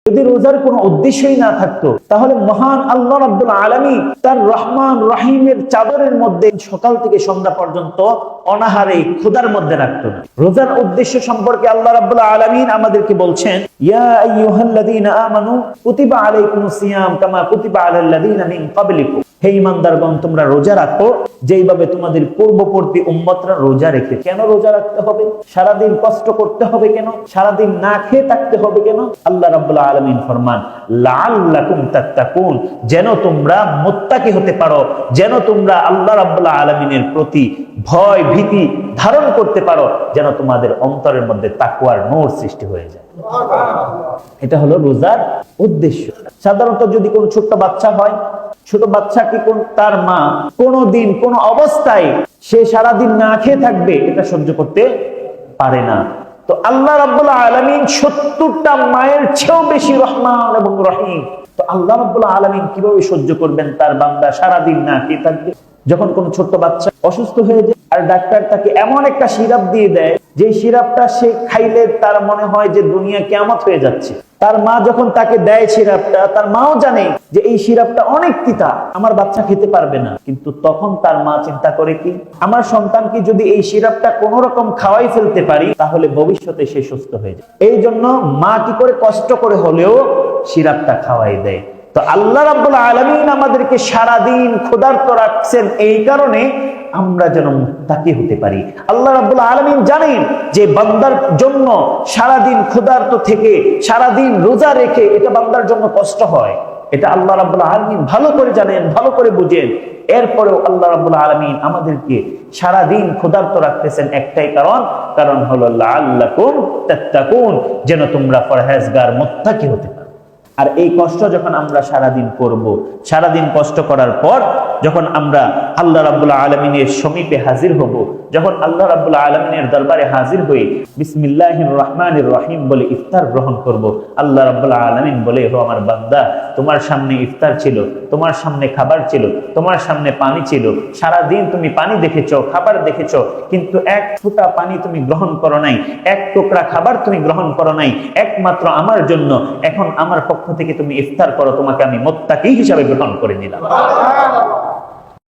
যদি রোজার কোনো উদ্দেশ্যই না থাকতো তাহলে মহান আল্লাহ রাব্বুল আলামিন তার রহমান রহিমের চাদরের মধ্যে সকাল থেকে সন্ধ্যা পর্যন্ত অনাহারে ক্ষুধার মধ্যে রাখতো না। রোজার উদ্দেশ্য সম্পর্কে আল্লাহ রাব্বুল আলামিন আমাদেরকে বলছেন, ইয়া আইয়ুহাল্লাযীনা আমানু কুতিবা আলাইকুমুস সিয়াম কামা কুতিবা আলাল্লাযীনা মিন ক্বাবলিকুম। হে ঈমানদারগণ, তোমরা রোজা রাখো যেইভাবে তোমাদের পূর্ববর্তী উম্মতরা রোজা রেখে। কেন রোজা রাখতে হবে? সারাদিন কষ্ট করতে হবে কেন? সারাদিন না খেয়ে থাকতে হবে কেন? আল্লাহ রাব্বুল আলামিন ফরমান, লাআল্লাকুম তাত্তাকুন, যেন তোমরা মুত্তাকি হতে পারো, যেন তোমরা আল্লাহ রাব্বুল আলামিনের প্রতি ভয় ভীতি ধারণ করতে পারো, যেন তোমাদের অন্তরের মধ্যে তাকওয়ার নূর সৃষ্টি হয়ে যায়। এটা হলো রোজার উদ্দেশ্য। সাধারণত যদি কোনো ছোট্ট বাচ্চা হয়, ছোট বাচ্চাকে তার মা কোনদিন কোন অবস্থায় সে সারাদিন না খেয়ে থাকবে এটা সহ্য করতে পারে না। তো আল্লাহ রাব্বুল আলামিন 70টা মায়ের চেয়েও বেশি রহমান এবং রহিম। তো আল্লাহ রাব্বুল আলামিন কিভাবে সহ্য করবেন তার বান্দা সারাদিন না খেয়ে থাকবে? যখন কোন ছোট্ট বাচ্চা অসুস্থ হয়ে যায় আর ডাক্তার তাকে এমন একটা সিরাপ দিয়ে দেয় যে সিরাপটা সে খাইলে তার মনে হয় যে দুনিয়া কিয়ামত হয়ে যাচ্ছে, তার মা যখন তাকে দেয় সিরাপটা, তার মাও জানে যে এই সিরাপটা অনেক তিতা, আমার বাচ্চা খেতে পারবে না, কিন্তু তখন তার মা চিন্তা করে কি, আমার সন্তানকে যদি এই সিরাপটা কোন রকম খাওয়াই ফেলতে পারি তাহলে ভবিষ্যতে সে সুস্থ হয়ে যায়। এই জন্য মা কি করে কষ্ট করে হলেও সিরাপটা খাওয়াই দেয়। তো আল্লাহ রাব্বুল আলামিন আমাদেরকে সারাদিন ক্ষুধার্ত রাখছেন এই কারণে আমরা যেন মুত্তাকি হতে পারি। আল্লাহ রাব্বুল আলামিন জানেন যে বান্দার জন্য সারাদিন ক্ষুধার্ত থেকে সারাদিন রোজা রেখে এটা বান্দার জন্য কষ্ট হয়। এটা আল্লাহ রাব্বুল আলামিন ভালো করে জানেন, ভালো করে বুঝেন। এরপরেও আল্লাহ রাব্বুল আলামিন আমাদেরকে সারাদিন ক্ষুধার্ত রাখতেছেন একটাই কারণ হলো লাআল্লাকুম তাত্তাকুন, যেন তোমরা পরহেজগার মুত্তাকি হতে পারো। আর এই কষ্ট যখন আমরা সারাদিন করব, সারাদিন কষ্ট করার পর যখন আমরা আল্লাহ রাব্বুল আলামিনের সমীপে হাজির হব, যখন আল্লাহ রাব্বুল আলামিনের দরবারে হাজির হয়ে বিসমিল্লাহির রহমানির রহিম বলে ইফতার গ্রহণ করব, আল্লাহ রাব্বুল আলামিন বলে, ও আমার বান্দা, তোমার সামনে ইফতার ছিল, তোমার সামনে খাবার ছিল, তোমার সামনে পানি ছিল, সারাদিন তুমি পানি দেখেছো, খাবার দেখেছো, কিন্তু এক ফোঁটা পানি তুমি গ্রহণ করো নাই, এক টুকরা খাবার তুমি গ্রহণ করো নাই, একমাত্র আমার জন্য। এখন আমার পক্ষ থেকে তুমি ইফতার করো, তোমাকে আমি মুত্তাকি হিসাবে গ্রহণ করে নিলাম।